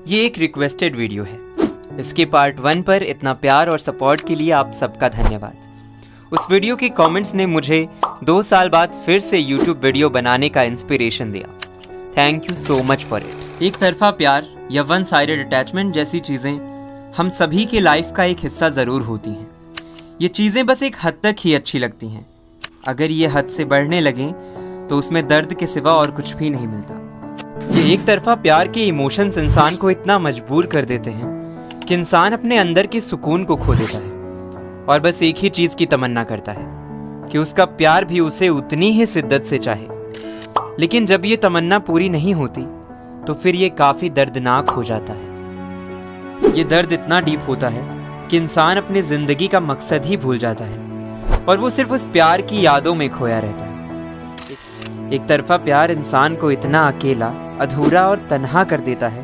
ये एक requested video है। इसके पार्ट 1 पर इतना प्यार और सपोर्ट के लिए आप सबका धन्यवाद। उस वीडियो के कमेंट्स ने मुझे 2 साल बाद फिर से यूट्यूब वीडियो बनाने का इंस्पिरेशन दिया। Thank you so much for it. एक तरफा प्यार या वन साइडेड अटैचमेंट जैसी चीज़ें हम सभी के लाइफ का एक हिस्सा ज़रूर होती हैं। ये चीज़ें बस एक हद तक ही अच्छी लगती हैं। अगर ये हद से बढ़ने लगें तो उसमें दर्द के सिवा और कुछ भी नहीं मिलता। ये एक तरफा प्यार के इमोशंस इंसान को इतना मजबूर कर देते हैं कि इंसान अपने अंदर के सुकून को खो देता है और बस एक ही चीज़ की तमन्ना करता है कि उसका प्यार भी उसे उतनी ही शिद्दत से चाहे। लेकिन जब ये तमन्ना पूरी नहीं होती तो फिर ये काफ़ी दर्दनाक हो जाता है। ये दर्द इतना डीप होता है कि इंसान अपनी ज़िंदगी का मकसद ही भूल जाता है और वो सिर्फ उस प्यार की यादों में खोया रहता है। एक तरफा प्यार इंसान को इतना अकेला, अधूरा और तन्हा कर देता है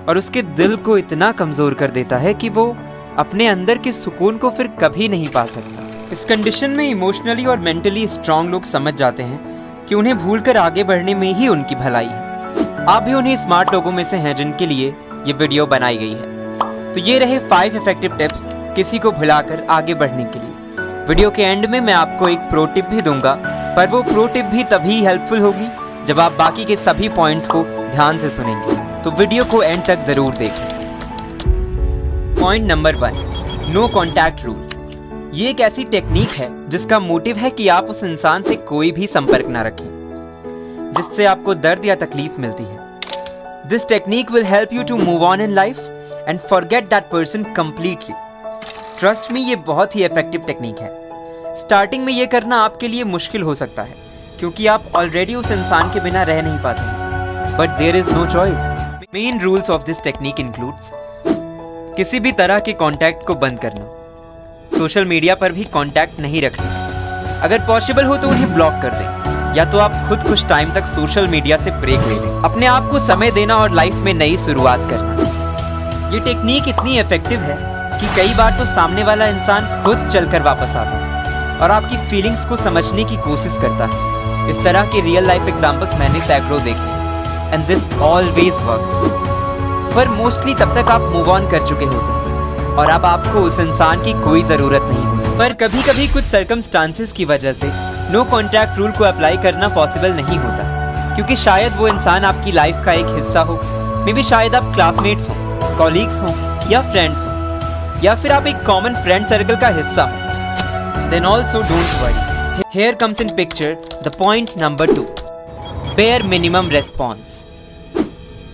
और उसके दिल को इतना कमज़ोर कर देता है कि वो अपने अंदर के सुकून को फिर कभी नहीं पा सकता। इस कंडीशन में इमोशनली और मेंटली स्ट्रांग लोग समझ जाते हैं कि उन्हें भूलकर आगे बढ़ने में ही उनकी भलाई है। आप भी उन्हीं स्मार्ट लोगों में से हैं जिनके लिए ये वीडियो बनाई गई है। तो ये रहे 5 इफेक्टिव टिप्स किसी को भुलाकर आगे बढ़ने के लिए। वीडियो के एंड में मैं आपको एक प्रो टिप भी दूंगा, पर वो प्रो टिप भी तभी हेल्पफुल होगी जब आप बाकी के सभी पॉइंट्स को ध्यान से सुनेंगे। तो वीडियो को एंड तक जरूर देखें। Point number 1, no contact rule. ये एक ऐसी टेक्निक है जिसका मोटिव है कि आप उस इंसान से कोई भी संपर्क ना रखें जिससे आपको दर्द या तकलीफ मिलती है। This technique will help you to move on in life and forget that person completely. Trust me, ये बहुत ही इफेक्टिव टेक्निक है। स्टार्टिंग में ये करना आपके लिए मुश्किल हो सकता है क्योंकि आप ऑलरेडी उस इंसान के बिना रह नहीं पाते, but there is no choice. Main rules of this technique includes किसी भी तरह के कांटेक्ट को बंद करना, सोशल मीडिया पर भी कांटेक्ट नहीं रखना, अगर पॉसिबल हो तो उन्हें ब्लॉक कर दें, या तो आप खुद कुछ टाइम तक सोशल मीडिया से ब्रेक ले लें। अपने आप को समय देना और लाइफ में नई शुरुआत करना। ये टेक्निक इतनी इफेक्टिव है कि कई बार तो सामने वाला इंसान खुद चलकर वापस आता है और आपकी फीलिंग्स को समझने की कोशिश करता है। इस तरह के रियल लाइफ एग्जांपल्स मैंने सैकड़ों देखे एंड दिस ऑलवेज वर्क्स। पर मोस्टली तब तक आप मूव ऑन कर चुके होते हैं और अब आपको उस इंसान की कोई ज़रूरत नहीं होती। पर कभी कभी कुछ सर्कमस्टांसेस की वजह से नो कॉन्टैक्ट रूल को अप्लाई करना पॉसिबल नहीं होता, क्योंकि शायद वो इंसान आपकी लाइफ का एक हिस्सा हो। मे बी शायद आप क्लासमेट्स हों, कॉलीग्स हों या फ्रेंड्स हों, या फिर आप एक कॉमन फ्रेंड सर्कल का हिस्सा हो। Then also don't worry. Here comes in picture the point number 2. Bare minimum response.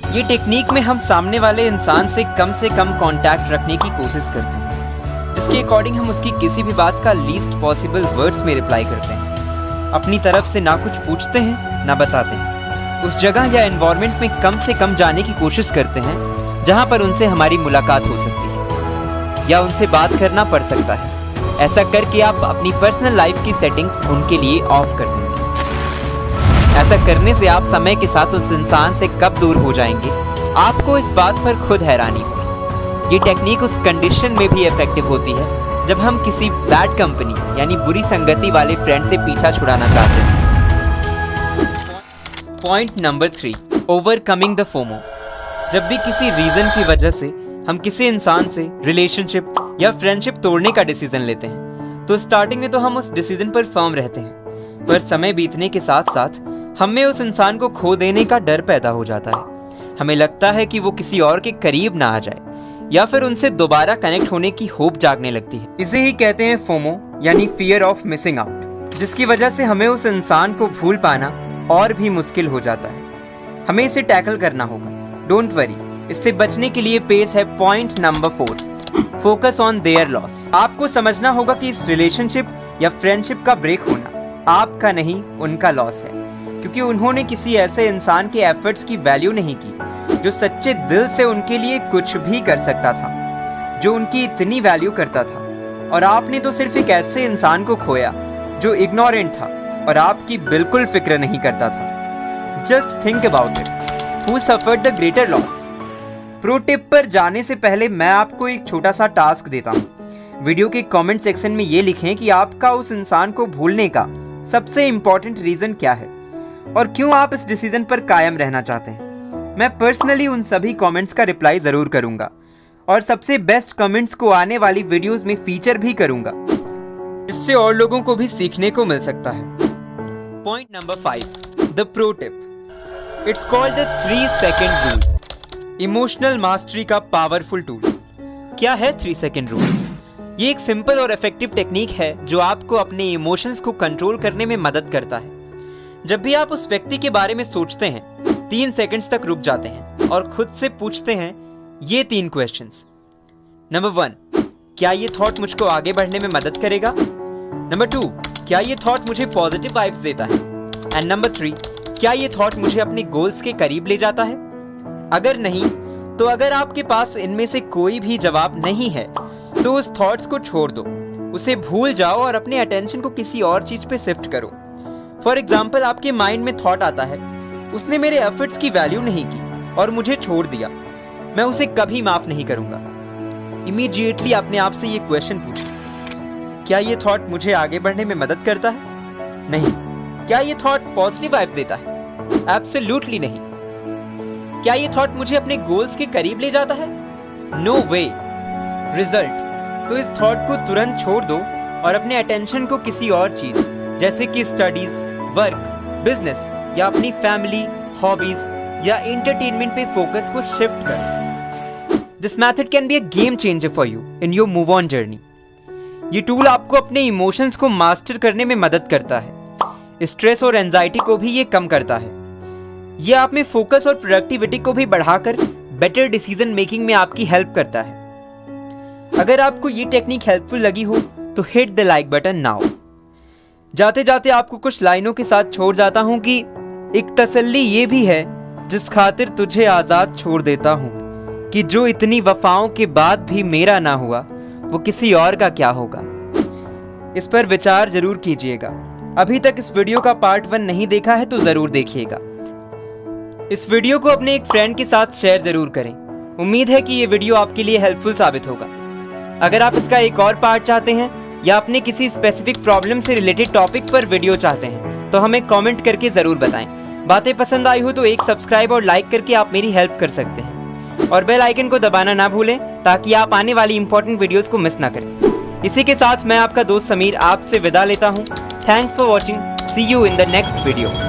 ये टेक्निक में हम सामने वाले इंसान से कम कांटेक्ट रखने की कोशिश करते हैं, जिसके अकॉर्डिंग हम उसकी किसी भी बात का लीस्ट पॉसिबल वर्ड्स में रिप्लाई करते हैं। अपनी तरफ से ना कुछ पूछते हैं ना बताते हैं। उस जगह या एनवायरनमेंट में कम जाने की कोशिश करते हैं जहाँ पर उनसे हमारी मुलाकात हो सकती है या उनसे बात करना पड़ सकता है। ऐसा करके आप अपनी पर्सनल लाइफ की सेटिंग्स उनके लिए ऑफ कर देंगे। ऐसा करने से आप समय के साथ उस इंसान से कब दूर हो जाएंगे, आपको इस बात पर खुद हैरानी होगी। ये टेक्निक उस कंडीशन में भी इफेक्टिव होती है जब हम किसी बैड कंपनी यानी बुरी संगति वाले फ्रेंड से पीछा छुड़ाना चाहते हैं। Point number 3, overcoming the FOMO. जब भी किसी रीजन की वजह से हम किसी इंसान से रिलेशनशिप या फ्रेंडशिप तोड़ने का डिसीजन लेते हैं तो स्टार्टिंग में तो हम उस डिसीजन पर फर्म रहते हैं, पर समय बीतने के साथ साथ हमें उस इंसान को खो देने का डर पैदा हो जाता है। हमें लगता है कि वो किसी और के करीब ना आ जाए या फिर उनसे दोबारा कनेक्ट होने की होप जागने लगती है। इसे ही कहते हैं फोमो यानी फियर ऑफ मिसिंग आउट, जिसकी वजह से हमें उस इंसान को भूल पाना और भी मुश्किल हो जाता है। हमें इसे टैकल करना होगा। डोंट वरी, इससे बचने के लिए पेश है point number 4, focus on their loss. आपको समझना होगा कि इस रिलेशनशिप या फ्रेंडशिप का ब्रेक होना आपका नहीं उनका लॉस है, क्योंकि उन्होंने किसी ऐसे इंसान के एफर्ट्स की वैल्यू नहीं की जो सच्चे दिल से उनके लिए कुछ भी कर सकता था, जो उनकी इतनी वैल्यू करता था। और आपने तो सिर्फ एक ऐसे इंसान को खोया जो इग्नोरेंट था और आपकी बिल्कुल फिक्र नहीं करता था। Just think about it, who suffered the greater loss. Pro tip पर जाने से पहले मैं आपको एक छोटा सा टास्क देता हूँ। वीडियो के कमेंट सेक्शन में ये लिखें कि आपका उस इंसान को भूलने का सबसे इम्पोर्टेंट रीज़न क्या है और क्यों आप इस डिसीजन पर कायम रहना चाहते हैं। मैं पर्सनली उन सभी कमेंट्स का रिप्लाई ज़रूर करूँगा और सबसे बेस्ट कमेंट्स को आने वाली वीडियोस में फीचर भी करूँगा, इससे और लोगों को भी सीखने को मिल सकता है। Point number 5, the pro tip. It's called the 3 second rule, emotional mastery का पावरफुल टूल। क्या है 3 सेकंड रूल? ये एक सिंपल और इफेक्टिव टेक्निक है जो आपको अपने इमोशंस को कंट्रोल करने में मदद करता है। जब भी आप उस व्यक्ति के बारे में सोचते हैं, 3 सेकंड्स तक रुक जाते हैं और खुद से पूछते हैं ये 3 क्वेश्चंस। नंबर 1, क्या ये थॉट मुझको आगे बढ़ने में मदद करेगा? नंबर 2, क्या ये थॉट मुझे पॉजिटिव वाइब्स देता है? एंड नंबर 3, क्या ये थॉट मुझे अपने गोल्स के करीब ले जाता है? अगर नहीं, तो अगर आपके पास इनमें से कोई भी जवाब नहीं है तो उस थॉट्स को छोड़ दो, उसे भूल जाओ और अपने अटेंशन को किसी और चीज पे शिफ्ट करो। फॉर एग्जाम्पल, आपके माइंड में थॉट आता है, उसने मेरे एफर्ट्स की वैल्यू नहीं की और मुझे छोड़ दिया, मैं उसे कभी माफ नहीं करूंगा। इमीडिएटली अपने आप से ये क्वेश्चन पूछो, क्या ये थॉट मुझे आगे बढ़ने में मदद करता है? नहीं। क्या ये थॉट पॉजिटिव वाइब्स देता है? एब्सोल्युटली नहीं। क्या ये थॉट मुझे अपने गोल्स के करीब ले जाता है? नो वे। रिजल्ट, तो इस थॉट को तुरंत छोड़ दो और अपने अटेंशन को किसी और चीज जैसे कि स्टडीज, वर्क, बिजनेस या अपनी फैमिली, हॉबीज या एंटरटेनमेंट पे फोकस को शिफ्ट करो। This method can be a game changer for you in your move on journey. ये टूल आपको अपने इमोशंस को मास्टर करने में मदद करता है। स्ट्रेस और एंजाइटी को भी ये कम करता है। ये आप में फोकस और प्रोडक्टिविटी को भी बढ़ाकर बेटर डिसीजन मेकिंग में आपकी हेल्प करता है। अगर आपको ये टेक्निक हेल्पफुल लगी हो तो hit the like button now. जाते जाते आपको कुछ लाइनों के साथ छोड़ जाता हूं कि एक तसल्ली ये भी है जिस खातिर तुझे आजाद छोड़ देता हूं, कि जो इतनी वफाओं के बाद भी मेरा ना हुआ वो किसी और का क्या होगा। इस पर विचार जरूर कीजिएगा। अभी तक इस वीडियो का पार्ट 1 नहीं देखा है तो जरूर देखिएगा। इस वीडियो को अपने एक फ्रेंड के साथ शेयर जरूर करें। उम्मीद है कि ये वीडियो आपके लिए हेल्पफुल साबित होगा। अगर आप इसका एक और पार्ट चाहते हैं या अपने किसी स्पेसिफिक प्रॉब्लम से रिलेटेड टॉपिक पर वीडियो चाहते हैं तो हमें कमेंट करके जरूर बताएं। बातें पसंद आई हो तो एक सब्सक्राइब और लाइक करके आप मेरी हेल्प कर सकते हैं और बेल आइकन को दबाना ना भूलें ताकि आप आने वाली इंपॉर्टेंट वीडियोस को मिस ना करें। इसी के साथ मैं आपका दोस्त समीर आपसे विदा लेता हूं। Thanks for watching. See you in the next video.